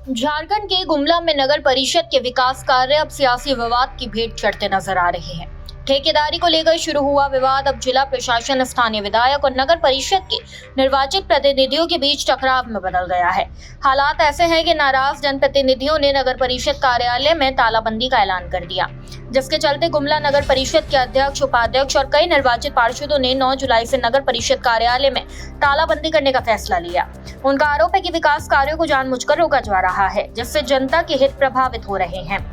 झारखंड के गुमला में नगर परिषद के विकास कार्य अब सियासी विवाद की भेंट चढ़ते नजर आ रहे हैं। ठेकेदारी को लेकर शुरू हुआ विवाद अब जिला प्रशासन, स्थानीय विधायक और नगर परिषद के निर्वाचित प्रतिनिधियों के बीच टकराव में बदल गया है। हालात ऐसे हैं कि नाराज जनप्रतिनिधियों ने नगर परिषद कार्यालय में तालाबंदी का ऐलान कर दिया, जिसके चलते गुमला नगर परिषद के अध्यक्ष, उपाध्यक्ष और कई निर्वाचित पार्षदों ने 9 जुलाई से नगर परिषद कार्यालय में तालाबंदी करने का फैसला लिया। उनका आरोप है कि विकास कार्यों को जानबूझकर रोका जा रहा है, जिससे जनता के हित प्रभावित हो रहे हैं।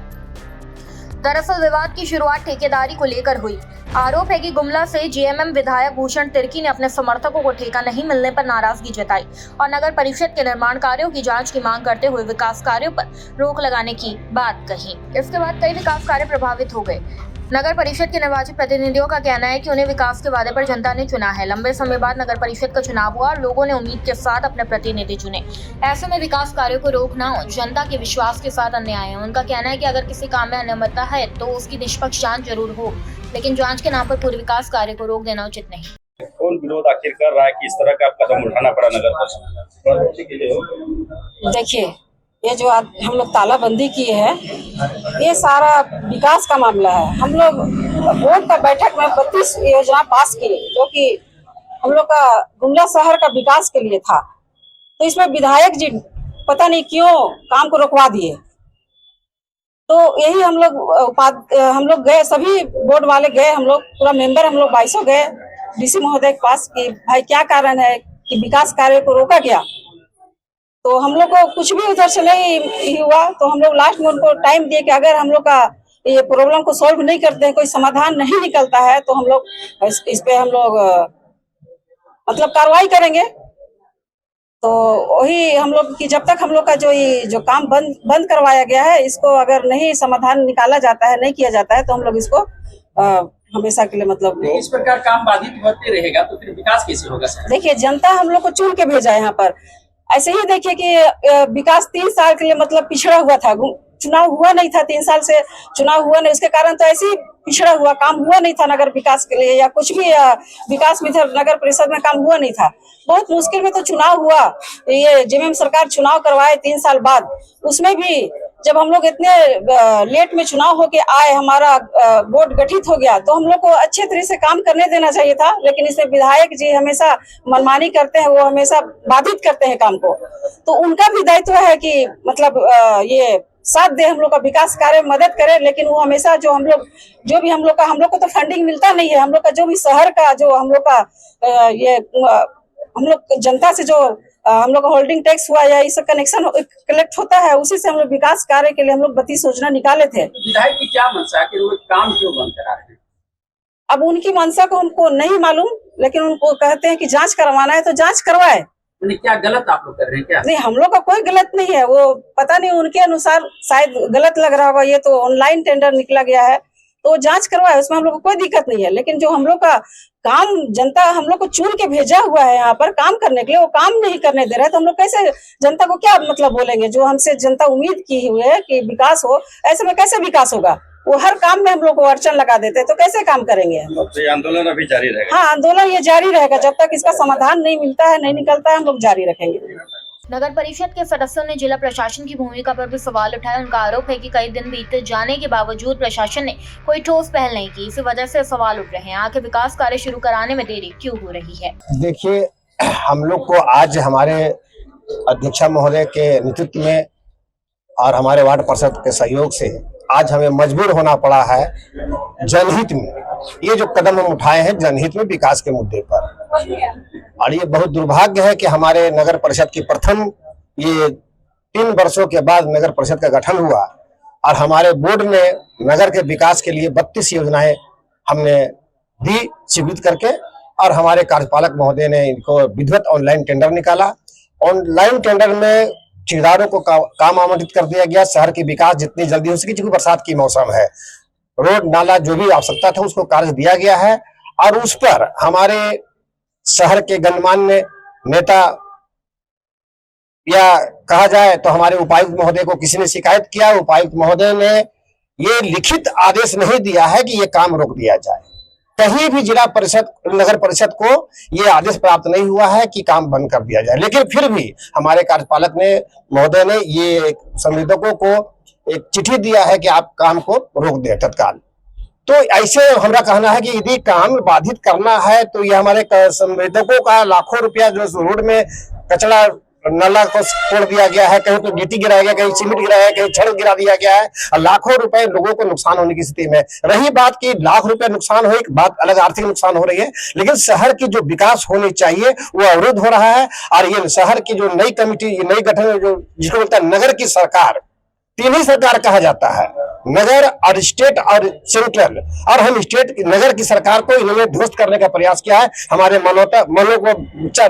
दरअसल विवाद की शुरुआत ठेकेदारी को लेकर हुई। आरोप है कि गुमला से जेएमएम विधायक भूषण तिर्की ने अपने समर्थकों को ठेका नहीं मिलने पर नाराजगी जताई और नगर परिषद के निर्माण कार्यों की जांच की मांग करते हुए विकास कार्यों पर रोक लगाने की बात कही। इसके बाद कई विकास कार्य प्रभावित हो गए। नगर परिषद के निर्वाचित प्रतिनिधियों का कहना है कि उन्हें विकास के वादे पर जनता ने चुना है। लंबे समय बाद नगर परिषद का चुनाव हुआ और लोगों ने उम्मीद के साथ अपने प्रतिनिधि चुने। ऐसे में विकास कार्यों को रोकना जनता के विश्वास के साथ अन्याय है। उनका कहना है कि अगर किसी काम में अनियमितता है तो उसकी निष्पक्ष जांच जरूर हो, लेकिन जांच के नाम पर पूरे विकास कार्य को रोक देना उचित नहीं। कौन विरोध आखिर कर रहा है कि इस तरह का कदम उठाना पड़ा नगर परिषद? देखिए, ये जो हम लोग तालाबंदी किए हैं, ये सारा विकास का मामला है। हम लोग बोर्ड का बैठक में 32 योजना पास किए, जो कि हम लोग का गुमला शहर का विकास के लिए था। तो इसमें विधायक जी पता नहीं क्यों काम को रुकवा दिए। तो यही हम लोग गए, सभी बोर्ड वाले गए, हम लोग पूरा मेंबर, हम लोग 22 गए डीसी महोदय के पास कि भाई क्या कारण है कि विकास कार्य को रोका गया। तो हम लोग को कुछ भी उधर से नहीं हुआ। तो हम लोग लास्ट में उनको टाइम दिए कि अगर हम लोग का ये प्रॉब्लम को सॉल्व नहीं करते हैं, कोई समाधान नहीं निकलता है, तो हम लोग इस पे हम लोग मतलब कार्रवाई करेंगे। तो वही हम लोग की जब तक हम लोग का जो काम बंद करवाया गया है, इसको अगर नहीं समाधान निकाला जाता है, नहीं किया जाता है, तो हम लोग इसको हमेशा के लिए मतलब इस प्रकार काम बाधित होते रहेगा तो फिर विकास कैसे होगा सर? देखिए, जनता हम लोग को चुन के भेजा है यहाँ पर। ऐसे ही देखिए कि विकास 3 साल के लिए मतलब पिछड़ा हुआ था, चुनाव हुआ नहीं था, 3 साल से चुनाव हुआ नहीं, उसके कारण तो ऐसे ही पिछड़ा हुआ, काम हुआ नहीं था नगर विकास के लिए, या कुछ भी विकास में नगर परिषद में काम हुआ नहीं था। बहुत मुश्किल में तो चुनाव हुआ, ये जेएमएम सरकार चुनाव करवाए 3 साल बाद। उसमें भी जब हम लोग इतने लेट में चुनाव होके आए, हमारा बोर्ड गठित हो गया, तो हम लोग को अच्छे तरह से काम करने देना चाहिए था। लेकिन इसमें विधायक जी हमेशा मनमानी करते हैं, वो हमेशा बाधित करते हैं काम को। तो उनका भी दायित्व है कि मतलब ये साथ दे, हम लोग का विकास कार्य में मदद करे। लेकिन वो हमेशा हम लोग को तो फंडिंग मिलता नहीं है। हम लोग का जो भी शहर का जो हम लोग का ये हम लोग जनता से जो हम लोग का होल्डिंग टैक्स हुआ या इस कनेक्शन कलेक्ट होता है, उसी से हम लोग विकास कार्य के लिए हम लोग 32 योजना निकाले थे। विधायक की क्या मंशा है कि वो काम क्यों बंद करा रहे हैं? अब उनकी मंशा को हमको नहीं मालूम, लेकिन उनको कहते हैं कि जांच करवाना है तो जांच करवाए। क्या गलत आप लोग कर रहे हैं क्या? नहीं, हम लोग का कोई गलत नहीं है। वो पता नहीं उनके अनुसार शायद गलत लग रहा होगा। ये तो ऑनलाइन टेंडर निकला गया है, तो जांच करवाए, उसमें हम लोग को कोई दिक्कत नहीं है। लेकिन जो हम लोग का काम, जनता हम लोग को चुन के भेजा हुआ है यहाँ पर काम करने के लिए, वो काम नहीं करने दे रहा है, तो हम लोग कैसे जनता को क्या मतलब बोलेंगे? जो हमसे जनता उम्मीद की हुई है कि विकास हो, ऐसे में कैसे विकास होगा? वो हर काम में हम लोग को अड़चन लगा देते हैं, तो कैसे काम करेंगे हम लोग? तो आंदोलन अभी जारी रहेगा? हाँ, आंदोलन ये जारी रहेगा जब तक इसका समाधान नहीं मिलता है, नहीं निकलता है, हम लोग जारी रखेंगे। नगर परिषद के सदस्यों ने जिला प्रशासन की भूमिका पर भी सवाल उठाया। उनका आरोप है कि कई दिन बीते जाने के बावजूद प्रशासन ने कोई ठोस पहल नहीं की। इसी वजह से सवाल उठ रहे हैं, आखिर विकास कार्य शुरू कराने में देरी क्यों हो रही है? देखिए, हम लोग को आज हमारे अध्यक्षा महोदय के नेतृत्व में और हमारे वार्ड पार्षद के सहयोग से आज हमें मजबूर होना पड़ा है जनहित में। ये जो कदम हम उठाए हैं जनहित में विकास के मुद्दे पर, और ये बहुत दुर्भाग्य है कि हमारे नगर परिषद की प्रथम ये 3 वर्षों के बाद नगर परिषद का गठन हुआ और हमारे बोर्ड ने नगर के विकास के लिए 32 योजनाएं हमने दी स्वीकृत करके, और हमारे कार्यपालक महोदय ने इनको विधिवत ऑनलाइन टेंडर निकाला। ऑनलाइन टेंडर में ठेकेदारों को काम आवंटित कर दिया गया। शहर की विकास जितनी जल्दी हो सके, क्योंकि बरसात की मौसम है, रोड नाला जो भी आवश्यकता था उसको कार्य दिया गया है। और उस पर हमारे शहर के गणमान्य नेता, या कहा जाए तो हमारे उपायुक्त महोदय को किसी ने शिकायत किया। उपायुक्त महोदय ने ये लिखित आदेश नहीं दिया है कि ये काम रोक दिया जाए। कहीं भी जिला परिषद नगर परिषद को ये आदेश प्राप्त नहीं हुआ है कि काम बंद कर दिया जाए, लेकिन फिर भी हमारे कार्यपालक ने महोदय ने ये संवेदकों को एक चिट्ठी दिया है कि आप काम को रोक दें तत्काल। तो ऐसे हमारा कहना है कि यदि काम बाधित करना है तो ये हमारे संवेदकों का लाखों रुपया जो रोड में कचरा नाला को तोड़ दिया गया है, कहीं तो गिट्टी गिराया गया, कहीं सीमेंट गिराया गया, कहीं छड़ गिरा दिया गया है और लाखों रुपए लोगों को नुकसान होने की स्थिति में। रही बात की लाख रुपए नुकसान हो, एक बात अलग, आर्थिक नुकसान हो रही है, लेकिन शहर की जो विकास होनी चाहिए वो अवरुद्ध हो रहा है। और ये शहर की जो नई कमेटी, नई गठन जो जिसको बोलता है नगर की सरकार, तीन ही सरकार कहा जाता है, नगर और स्टेट और सेंट्रल, और हम स्टेट नगर की सरकार को इन्होंने ध्वस्त करने का प्रयास किया है, हमारे मनों को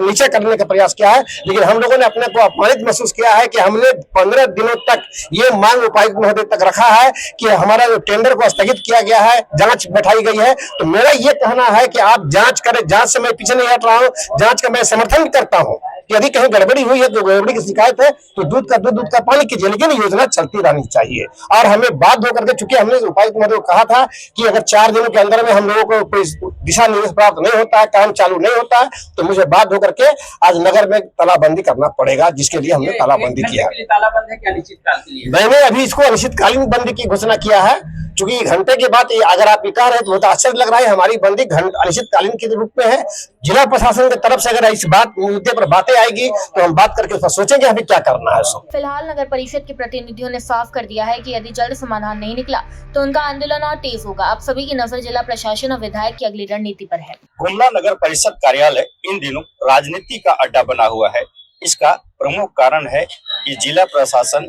नीचे करने का प्रयास किया है। लेकिन हम लोगों ने अपने को अपमानित महसूस किया है कि हमने 15 दिनों तक ये मांग उपायुक्त महोदय तक रखा है कि हमारा जो टेंडर को स्थगित किया गया है, जांच बैठाई गई है। तो मेरा ये कहना है कि आप जांच करें, जांच से मैं पीछे नहीं हट रहा हूँ, जांच का मैं समर्थन करता हूँ कि यदि कहीं गड़बड़ी हुई है तो गड़बड़ी की शिकायत है तो दूध का दूध, दूध का पानी कीजिए, लेकिन योजना चलती रहनी चाहिए। और हमें बाध्य होकर के, चूंकि हमने उपायुक्त महोदय को कहा था कि अगर 4 दिनों के अंदर में हम लोगों को कोई दिशा निर्देश प्राप्त नहीं होता है, काम चालू नहीं होता है, तो मुझे बाध्य होकर के आज नगर में तालाबंदी करना पड़ेगा, जिसके लिए हमने तालाबंदी किया। तालाबंद है क्या अनिश्चितकाल के लिए? मैंने अभी इसको अनिश्चितकालीन बंदी की घोषणा किया है, चूंकि घंटे के बाद अगर आप विकार है तो बहुत आश्चर्य लग रहा है, हमारी बंदी अनिश्चितकालीन के रूप में है। जिला प्रशासन की तरफ से अगर इस बात मुद्दे पर बातें आएगी तो हम बात करके सोचेंगे हमें क्या करना है। फिलहाल नगर परिषद के प्रतिनिधियों ने साफ कर दिया है कि यदि जल्द समाधान नहीं निकला तो उनका आंदोलन और तेज होगा। अब सभी की नजर जिला प्रशासन और विधायक की अगली रणनीति पर है। गुमला नगर परिषद कार्यालय इन दिनों राजनीति का अड्डा बना हुआ है। इसका प्रमुख कारण है कि जिला प्रशासन,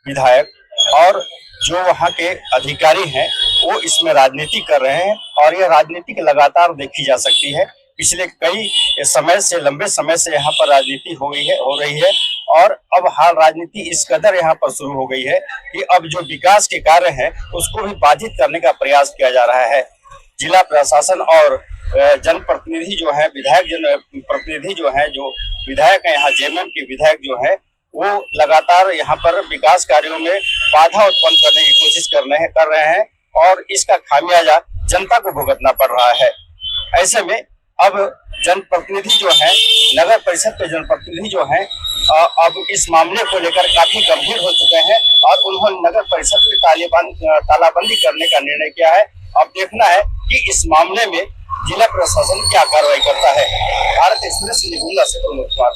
विधायक और जो वहाँ के अधिकारी हैं वो इसमें राजनीति कर रहे हैं और यह राजनीति लगातार देखी जा सकती है। पिछले कई समय से, लंबे समय से यहाँ पर राजनीति हो रही है और अब हाल राजनीति इस कदर यहाँ पर शुरू हो गई है कि अब जो विकास के कार्य हैं उसको भी बाधित करने का प्रयास किया जा रहा है। जिला प्रशासन और जनप्रतिनिधि जो है, विधायक जनप्रतिनिधि जो है, जो विधायक है यहाँ जेएमएम के विधायक जो है, वो लगातार यहाँ पर विकास कार्यों में बाधा उत्पन्न करने की कोशिश कर रहे हैं और इसका खामियाजा जनता को भुगतना पड़ रहा है। ऐसे में अब जनप्रतिनिधि जो है, नगर परिषद के जनप्रतिनिधि जो हैं, अब इस मामले को लेकर काफी गंभीर हो चुके हैं और उन्होंने नगर परिषद में तालाबंदी करने का निर्णय किया है। अब देखना है कि इस मामले में जिला प्रशासन क्या कार्रवाई करता है। भारत एक्सप्रेस गुमला से प्रमोद कुमार।